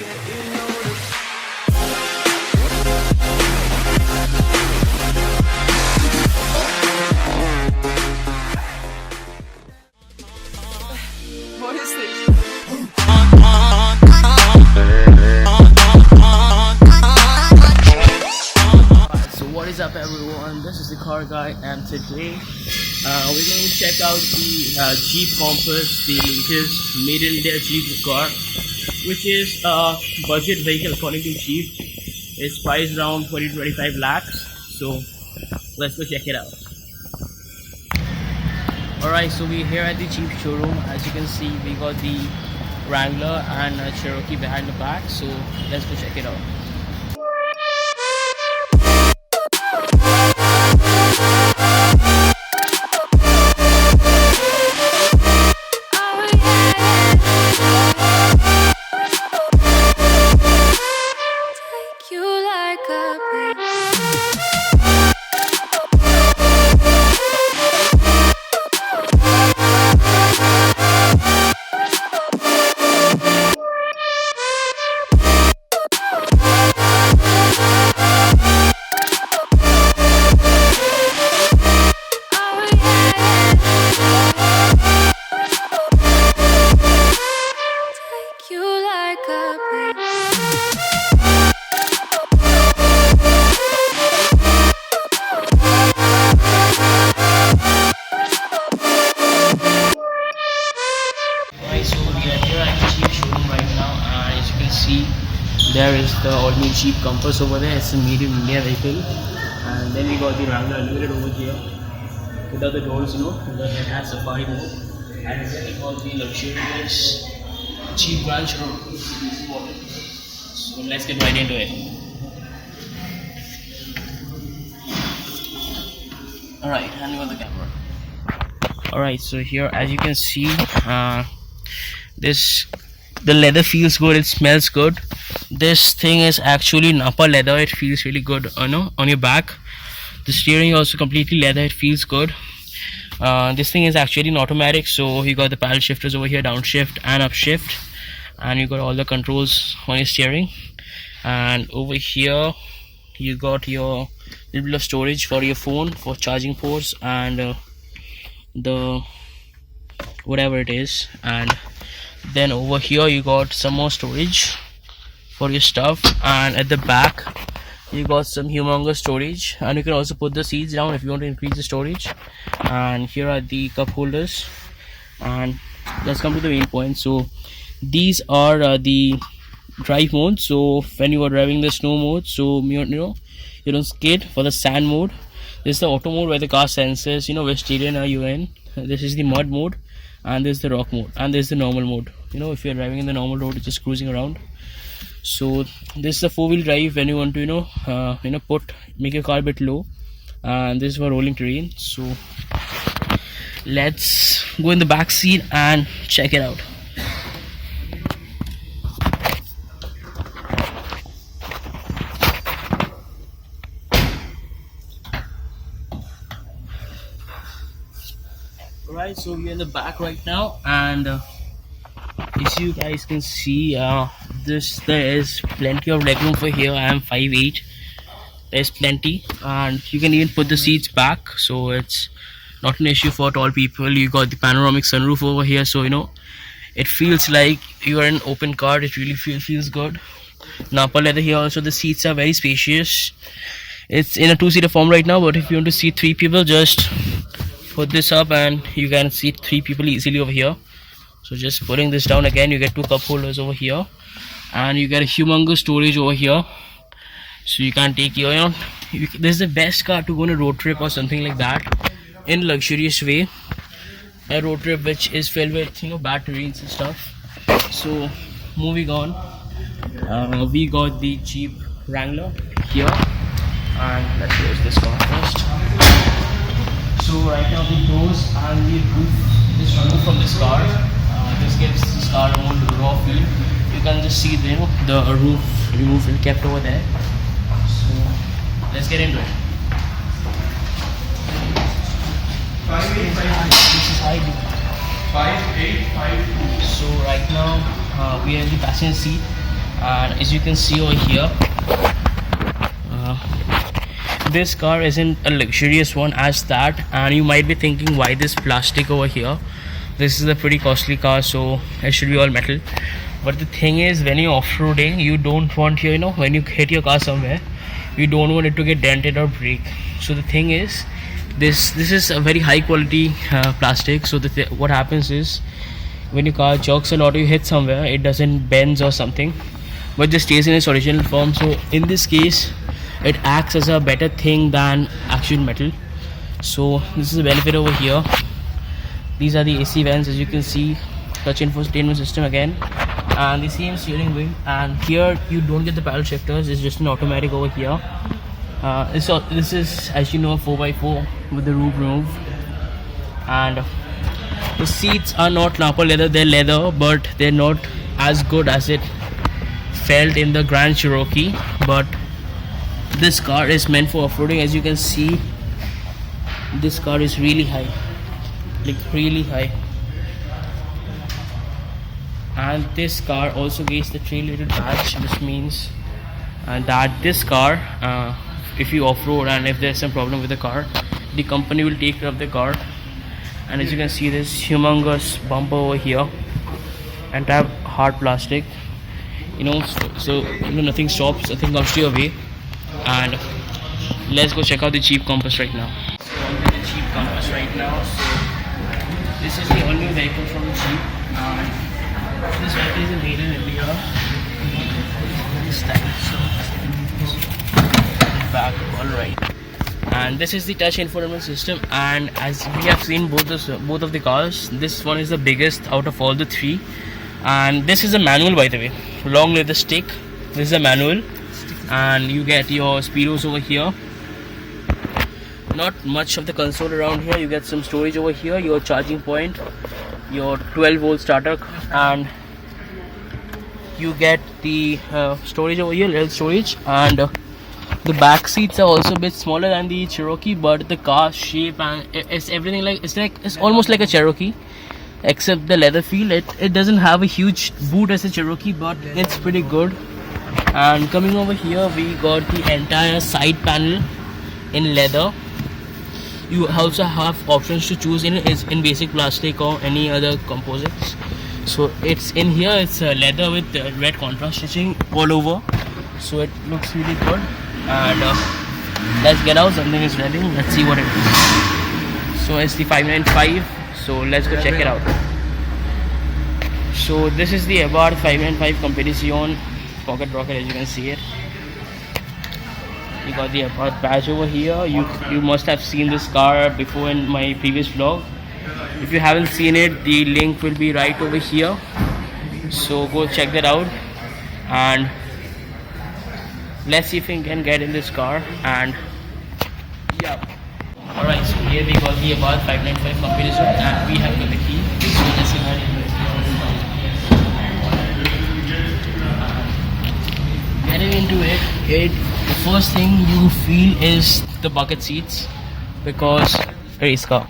What is this? So what is up everyone, this is the car guy and today we're going to check out the Jeep Compass, the latest made in India Jeep car, which is a budget vehicle according to Jeep. It's priced around 20-25 lakhs, so let's go check it out. Alright, so we're here at the Jeep showroom. As you can see, we got the Wrangler and Cherokee behind the back, so let's go check it out. There is the all-new Jeep Compass over there. It's a made in India vehicle. And then we got the Wrangler Unlimited over here without the doors, because it has safari mode. And then we got the luxurious Jeep Grand Cherokee. So let's get right into it. Alright, handing on the camera. Alright, so here as you can see, the leather feels good, it smells good. This thing is actually Napa leather, it feels really good on your back. The steering also completely leather, it feels good. This thing is actually an automatic, so you got the paddle shifters over here, downshift and upshift, and you got all the controls on your steering. And over here you got your little bit of storage for your phone, for charging ports and the whatever it is. And then over here you got some more storage for your stuff, and at the back you got some humongous storage, and you can also put the seats down if you want to increase the storage. And here are the cup holders. And let's come to the main point. So these are the drive mode. So when you are driving the snow mode, so you don't skid. For the sand mode, this is the auto mode where the car senses which terrain are you in. This is the mud mode, and this is the rock mode, and this is the normal mode. If you're driving in the normal road, it's just cruising around. So this is a four-wheel drive when you want to make your car a bit low, and this is for rolling terrain. So let's go in the back seat and check it out. Alright, so we're in the back right now, and as you guys can see, there is plenty of legroom for here. I am 5'8", there's plenty, and you can even put the seats back, so it's not an issue for tall people. You got the panoramic sunroof over here, so it feels like you are in an open car. It really feels good. Napa leather here also. The seats are very spacious. It's in a two-seater form right now, but if you want to seat 3 people, just put this up and you can seat 3 people easily over here. So just putting this down again, you get 2 cup holders over here, and you get a humongous storage over here. So you can take your, this is the best car to go on a road trip or something like that in luxurious way. A road trip which is filled with batteries and stuff. So moving on, we got the Jeep Wrangler here, and let's close this car first. So right now the doors and the roof is removed from this car. This gives this car a more raw feel. You can just see the roof removed and kept over there. So let's get into it. This is high. 5852. So right now we are in the passenger seat, And as you can see over here, this car isn't a luxurious one as that, and you might be thinking why this plastic over here. This is a pretty costly car, so it should be all metal. But the thing is, when you're off-roading, you don't want your, when you hit your car somewhere, you don't want it to get dented or break. So the thing is, this is a very high quality plastic. So what happens is, when your car jerks a lot, you hit somewhere, it doesn't bend or something, but just stays in its original form. So in this case, it acts as a better thing than actual metal. So this is a benefit over here. These are the AC vents, as you can see, touch infotainment system again, and the same steering wheel. And here you don't get the paddle shifters, it's just an automatic over here. This is, as you know, a 4x4 with the roof removed. And the seats are not Napa leather, they're leather, but they're not as good as it felt in the Grand Cherokee. But this car is meant for off-roading. As you can see, this car is really high, like really high. And this car also gets the trail-rated badge, which means that this car, if you off-road and if there's some problem with the car, the company will take care of the car. And as you can see, this humongous bumper over here, and I have hard plastic, so nothing stops, nothing comes to your way. And let's go check out the Jeep Compass right now. So I'm in the Jeep Compass right now. So this is the all-new vehicle from Jeep, and this vehicle is made in India. This time, so back, all right. And this is the touch infotainment system. And as we have seen both of the cars, this one is the biggest out of all the three. And this is a manual, by the way. Long live the stick. This is a manual. And you get your speedos over here. Not much of the console around here. You get some storage over here, your charging point, your 12-volt starter, and you get the storage over here, little storage. And the back seats are also a bit smaller than the Cherokee, but the car shape and it's everything it's almost like a Cherokee, except the leather feel. It doesn't have a huge boot as a Cherokee, but it's pretty good. And coming over here, we got the entire side panel in leather. You also have options to choose in basic plastic or any other composites. So it's in here, it's leather with red contrast stitching all over, so it looks really good. And let's get out, something is ready, let's see what it is. So it's the 595, so let's go check it out. So this is the Abarth 595 Competizione pocket rocket, as you can see it. You got the Abarth badge over here. You must have seen this car before in my previous vlog. If you haven't seen it, the link will be right over here, so go check that out. And let's see if we can get in this car. And yeah, alright, so here we got the Abarth 595 Competizione, and we have got the key. So let's see how getting into it, the first thing you feel is the bucket seats, because race car,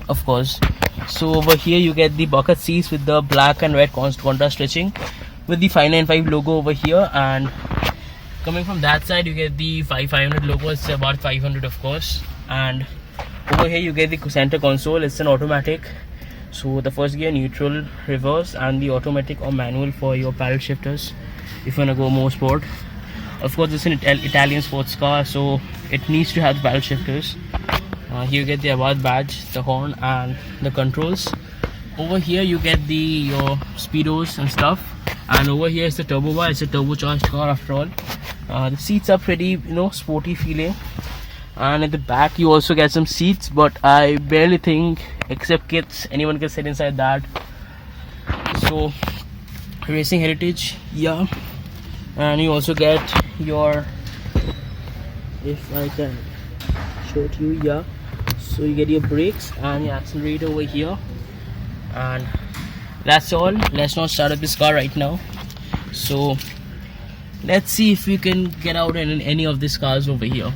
of course. So over here you get the bucket seats with the black and red contrast stitching with the 595 logo over here. And coming from that side, you get the 500 logo. It's about 500, of course. And over here you get the center console. It's an automatic, so the first gear, neutral, reverse, and the automatic or manual for your paddle shifters if you want to go more sport. Of course, it's an Italian sports car, so it needs to have the paddle shifters. Here you get the Abarth badge, the horn, and the controls. Over here you get your speedos and stuff. And over here is the turbo bar. It's a turbocharged car after all. The seats are pretty sporty feeling. And at the back you also get some seats, but I barely think, except kids, anyone can sit inside that. So racing heritage, yeah. And you also get your, if I can show it to you, yeah, so you get your brakes and your accelerator over here. And that's all. Let's not start up this car right now, so let's see if we can get out in any of these cars over here.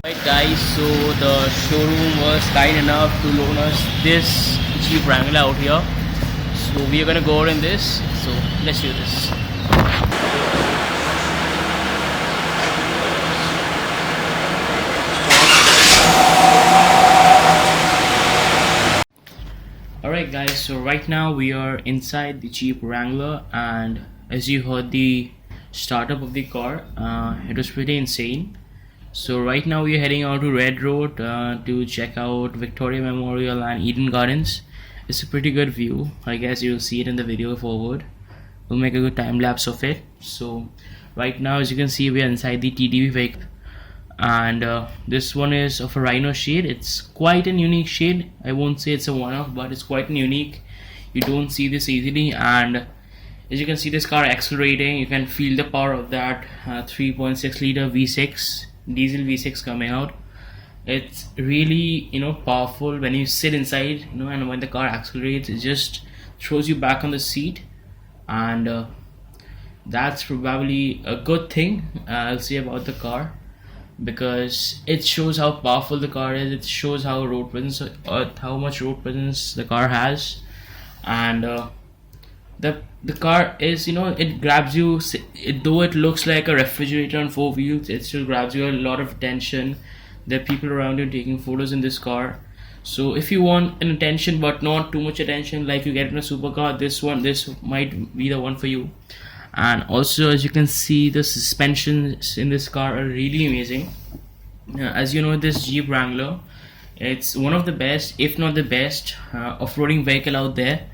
Alright guys, so the showroom was kind enough to loan us this Jeep Wrangler out here, so we are gonna go out in this. So let's do this. Alright guys, so right now we are inside the Jeep Wrangler, and as you heard the startup of the car, it was pretty insane. So right now we are heading out to Red Road to check out Victoria Memorial and Eden Gardens. It's a pretty good view. I guess you'll see it in the video forward. We'll make a good time lapse of it. So right now, as you can see, we are inside the TDV vehicle, and this one is of a rhino shade. It's quite an unique shade. I won't say it's a one-off, but it's quite an unique. You don't see this easily, and as you can see this car accelerating, you can feel the power of that 3.6 liter V6 diesel V6 coming out. It's really powerful when you sit inside, and when the car accelerates, it just throws you back on the seat, and that's probably a good thing I'll say about the car, because it shows how powerful the car is. It shows how how much road presence the car has, and the car is, it grabs you. Though it looks like a refrigerator on four wheels, it still grabs you a lot of attention. There are people around you taking photos in this car. So if you want an attention but not too much attention like you get in a supercar, this might be the one for you. And also, as you can see, the suspensions in this car are really amazing. As you know, this Jeep Wrangler, it's one of the best, if not the best, off-roading vehicle out there.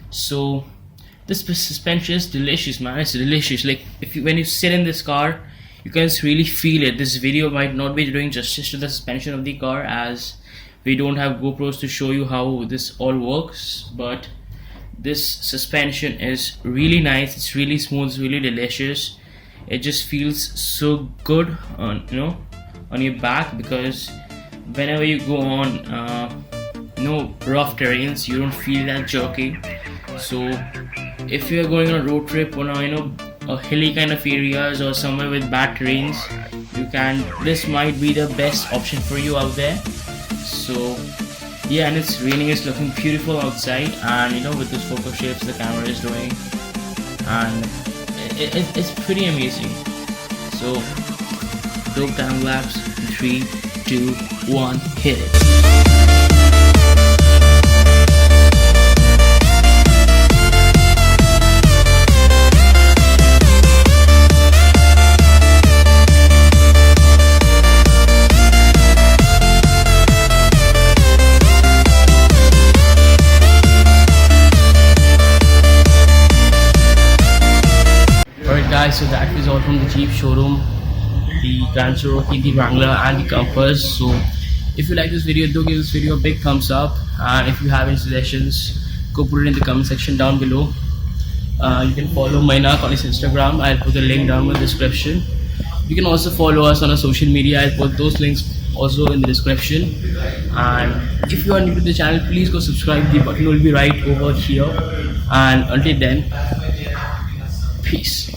So this suspension is delicious, man. It's delicious. Like when you sit in this car, you can really feel it. This video might not be doing justice to the suspension of the car, as we don't have GoPros to show you how this all works, but this suspension is really nice. It's really smooth. It's really delicious. It just feels so good on on your back, because whenever you go on rough terrains, you don't feel that jerky. So if you're going on a road trip on a hilly kind of areas or somewhere with bad terrains, this might be the best option for you out there. So yeah, and it's raining. It's looking beautiful outside, and with those focus shapes the camera is doing, and it's pretty amazing. So dope time lapse. 3, 2, 1, hit it. Guys, so that is all from the Jeep showroom, the Grand Cherokee, the Wrangler and the Compass. So if you like this video, do give this video a big thumbs up, and if you have any suggestions, go put it in the comment section down below. You can follow Mainak on his Instagram. I'll put the link down in the description. You can also follow us on our social media. I'll put those links also in the description. And if you are new to the channel, please go subscribe. The button will be right over here. And until then, peace.